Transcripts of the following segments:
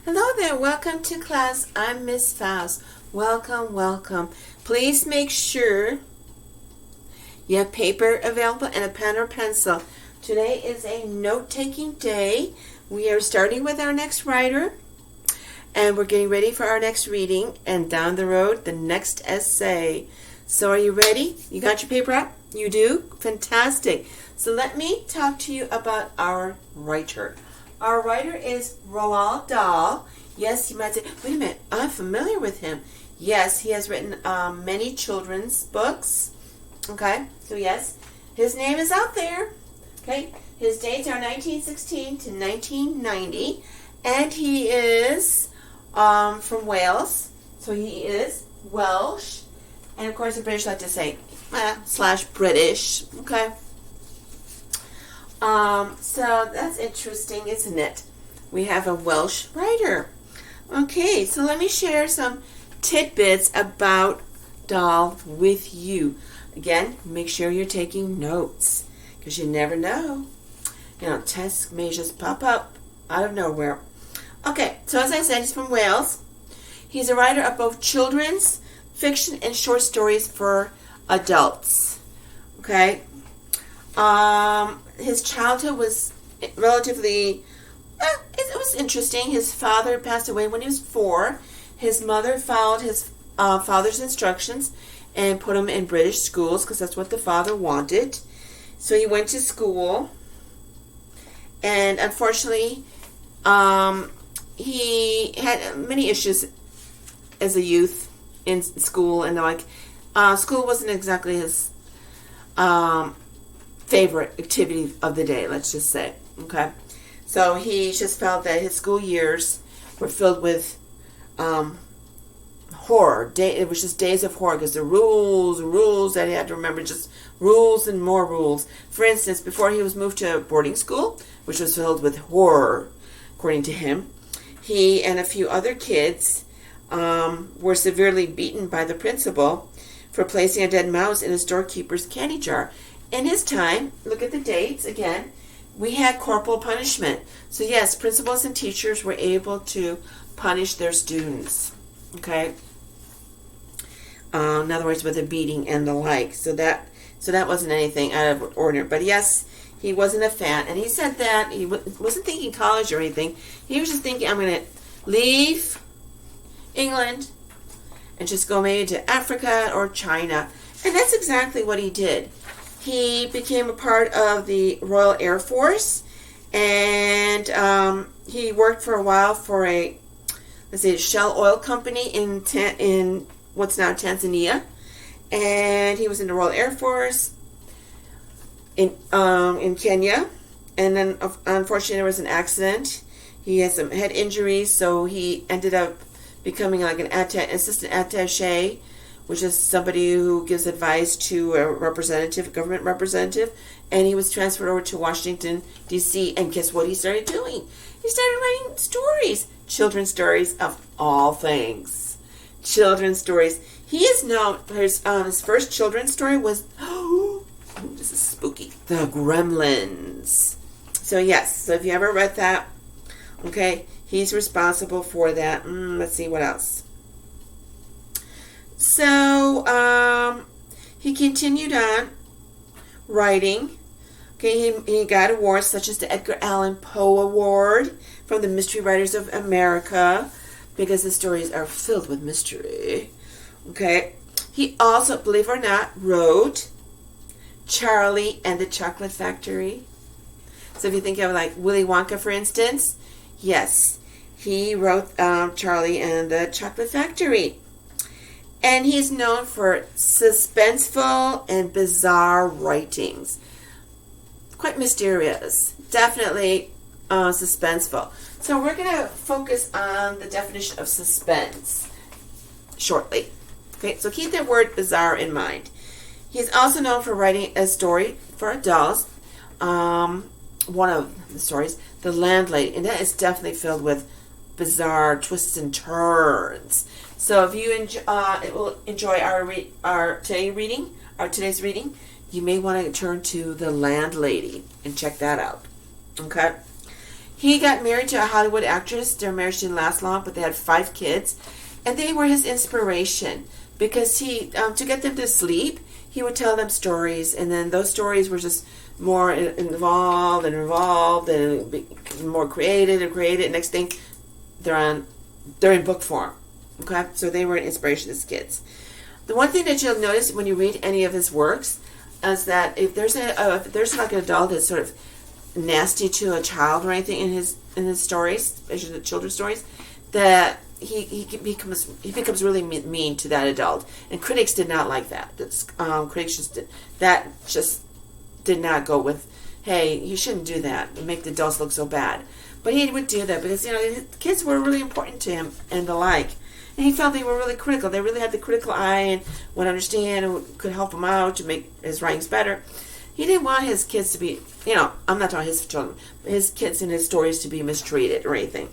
Hello there, welcome to class. I'm Miss Faust. Welcome, welcome. Please make sure you have paper available and a pen or pencil. Today is a note-taking day. We are starting with our next writer, and we're getting ready for our next reading, and down the road, the next essay. So are you ready? You got your paper out? You do? Fantastic. So let me talk to you about our writer. Our writer is Roald Dahl. Yes, you might say, wait a minute, I'm familiar with him. Yes, he has written many children's books. Okay, so yes, his name is out there. Okay, his dates are 1916 to 1990, and he is from Wales, so he is Welsh, and of course the British like to say / British. Okay. So that's interesting, isn't it? We have a Welsh writer. Okay, so let me share some tidbits about Dahl with you. Again, make sure you're taking notes, because you never know. Tests may just pop up out of nowhere. Okay, so as I said, he's from Wales. He's a writer of both children's fiction and short stories for adults. Okay. His childhood was relatively, it was interesting. His father passed away when he was 4. His mother followed his father's instructions and put him in British schools because that's what the father wanted. So he went to school, and unfortunately, he had many issues as a youth in school, and school wasn't exactly his favorite activity of the day, let's just say. Okay, so he just felt that his school years were filled with horror. It was just days of horror, because the rules that he had to remember, just rules and more rules. For instance, before he was moved to boarding school, which was filled with horror, according to him, he and a few other kids were severely beaten by the principal for placing a dead mouse in a storekeeper's candy jar. In his time, look at the dates again, we had corporal punishment. So yes, principals and teachers were able to punish their students. Okay. In other words, with a beating and the like. So that wasn't anything out of ordinary. But yes, he wasn't a fan, and he said that he wasn't thinking college or anything. He was just thinking, I'm going to leave England and just go maybe to Africa or China. And that's exactly what he did. He became a part of the Royal Air Force, and he worked for a while for a Shell oil company in what's now Tanzania, and he was in the Royal Air Force in Kenya, and then unfortunately there was an accident. He had some head injuries, so he ended up becoming like an assistant attaché, which is somebody who gives advice to a government representative, and he was transferred over to Washington, D.C., and guess what he started doing? He started writing stories, children's stories of all things. Children's stories. He is known for his first children's story was, this is spooky, The Gremlins. So yes, so if you ever read that, okay, he's responsible for that. Let's see what else. So, he continued on writing. Okay, he got awards such as the Edgar Allan Poe Award from the Mystery Writers of America, because the stories are filled with mystery. Okay, he also, believe it or not, wrote Charlie and the Chocolate Factory. So if you think of like Willy Wonka, for instance, yes, he wrote Charlie and the Chocolate Factory. And he's known for suspenseful and bizarre writings. Quite mysterious. Definitely suspenseful. So we're going to focus on the definition of suspense shortly. Okay, so keep that word bizarre in mind. He's also known for writing a story for adults. One of the stories, The Landlady. And that is definitely filled with bizarre twists and turns. So if you enjoy our today's reading, you may want to turn to The Landlady and check that out. Okay. He got married to a Hollywood actress. Their marriage didn't last long, but they had 5 kids. And they were his inspiration because he, to get them to sleep, he would tell them stories. And then those stories were just more involved and more created and created. Next thing, they're in book form. Okay? So they were an inspiration to his kids. The one thing that you'll notice when you read any of his works is that if there's like an adult that's sort of nasty to a child or anything in his stories, especially the children's stories, that he becomes really mean to that adult, and critics did not like that. Critics just did not go with, hey, you shouldn't do that and make the adults look so bad. But he would do that because his kids were really important to him and the like, and he felt they were really critical. They really had the critical eye and would understand and could help him out to make his writings better. He didn't want his kids to be, I'm not talking his children, but his kids and his stories to be mistreated or anything.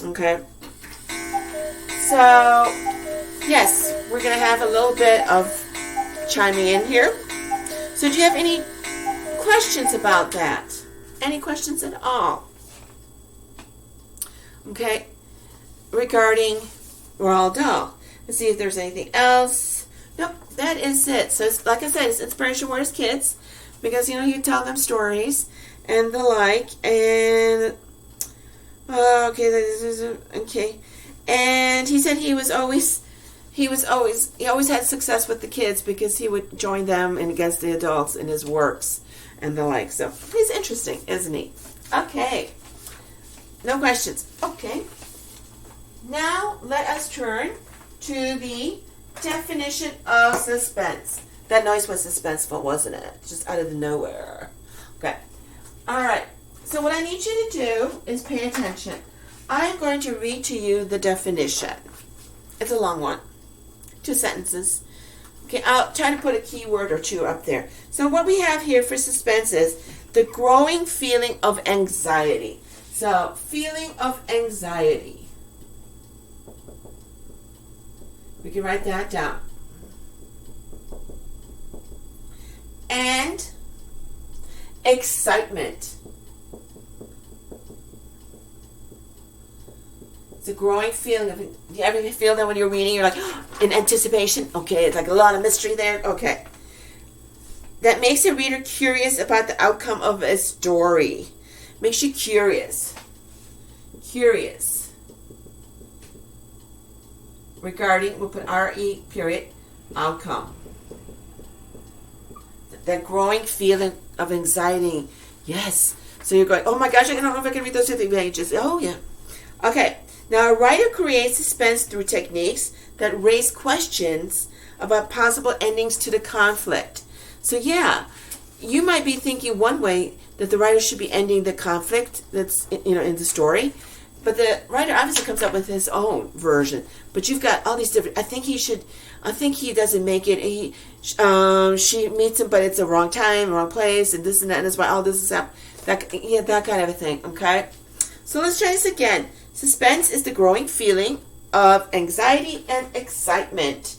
Okay? So, yes, we're going to have a little bit of chiming in here. So, do you have any questions about that? Any questions at all? Okay? Regarding Roald Dahl. Let's see if there's anything else. Nope, that is it. So, like I said, his inspiration were his kids. Because, he'd tell them stories and the like. And, okay. And he said he always had success with the kids because he would join them and against the adults in his works and the like. So, he's interesting, isn't he? Okay. No questions. Okay. Now, let us turn to the definition of suspense. That noise was suspenseful, wasn't it? Just out of the nowhere. Okay. All right. So what I need you to do is pay attention. I'm going to read to you the definition. It's a long one. 2 sentences. Okay, I'll try to put a keyword or 2 up there. So what we have here for suspense is the growing feeling of anxiety. So, feeling of anxiety. We can write that down. And excitement. It's a growing feeling of, you ever feel that when you're reading, you're like, in anticipation? Okay, it's like a lot of mystery there. Okay. That makes the reader curious about the outcome of a story. Makes you curious. Curious. Regarding, we'll put R-E, period, outcome. That growing feeling of anxiety. Yes. So you're going, oh my gosh, I don't know if I can read those 2 pages. Oh, yeah. Okay. Now, a writer creates suspense through techniques that raise questions about possible endings to the conflict. So, yeah, you might be thinking one way that the writer should be ending the conflict that's, in the story. But the writer obviously comes up with his own version. But you've got all these different, I think he doesn't make it. She meets him, but it's the wrong time, wrong place, and this and that, and that's why all this is happening. That kind of a thing, okay? So let's try this again. Suspense is the growing feeling of anxiety and excitement.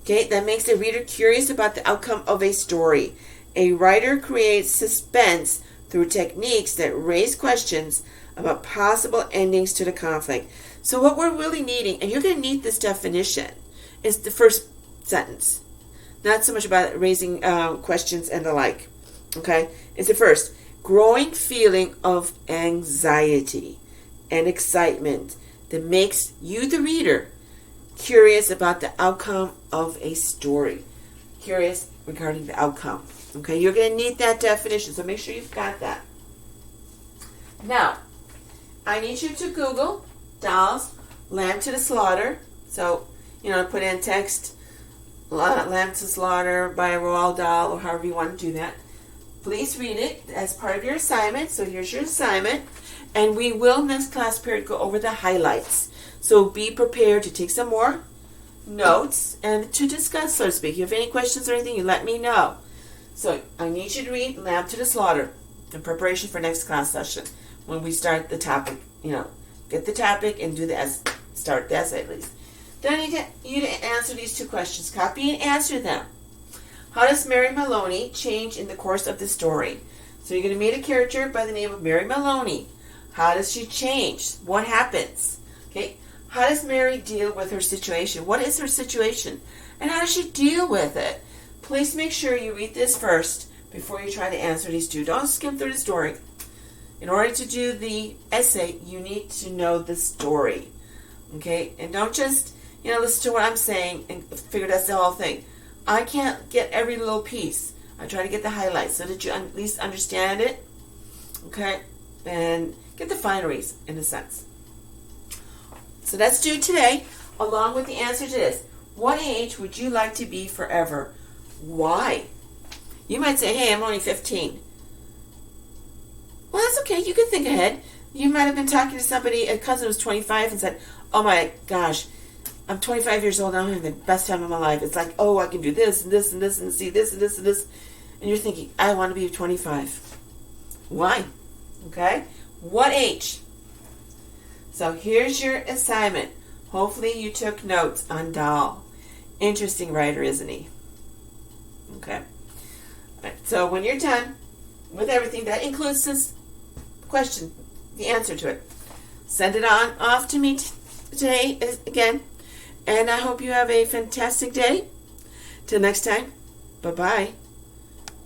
Okay, that makes the reader curious about the outcome of a story. A writer creates suspense through techniques that raise questions about possible endings to the conflict. So what we're really needing, and you're going to need this definition, is the first sentence. Not so much about raising questions and the like. Okay? It's the first. Growing feeling of anxiety and excitement that makes you, the reader, curious about the outcome of a story. Curious regarding the outcome. Okay? You're going to need that definition, so make sure you've got that. Now, I need you to Google Dahl's Lamb to the Slaughter. So, put in text Lamb to Slaughter by Roald Dahl, or however you want to do that. Please read it as part of your assignment. So here's your assignment. And we will, next class period, go over the highlights. So be prepared to take some more notes and to discuss, so to speak. If you have any questions or anything, you let me know. So I need you to read Lamb to the Slaughter in preparation for next class session when we start the topic. Get the topic and start the essay at least. Then I need you to answer these 2 questions. Copy and answer them. How does Mary Maloney change in the course of the story? So you're going to meet a character by the name of Mary Maloney. How does she change? What happens? Okay. How does Mary deal with her situation? What is her situation? And how does she deal with it? Please make sure you read this first before you try to answer these two. Don't skim through the story. In order to do the essay, you need to know the story. Okay? And don't just, listen to what I'm saying and figure that's the whole thing. I can't get every little piece. I try to get the highlights so that you at least understand it. Okay? And get the fineries, in a sense. So that's due today, along with the answer to this. What age would you like to be forever? Why? You might say, hey, I'm only 15. Well, that's okay. You can think ahead. You might have been talking to somebody, a cousin was 25 and said, oh my gosh, I'm 25 years old and I'm having the best time of my life. It's like, oh, I can do this and this and this and see this and this and this. And you're thinking, I want to be 25. Why? Okay? What age? So here's your assignment. Hopefully you took notes on Dahl. Interesting writer, isn't he? Okay. All right. So when you're done with everything, that includes this question, the answer to it. Send it on off to me today again. And I hope you have a fantastic day. Till next time. Bye-bye.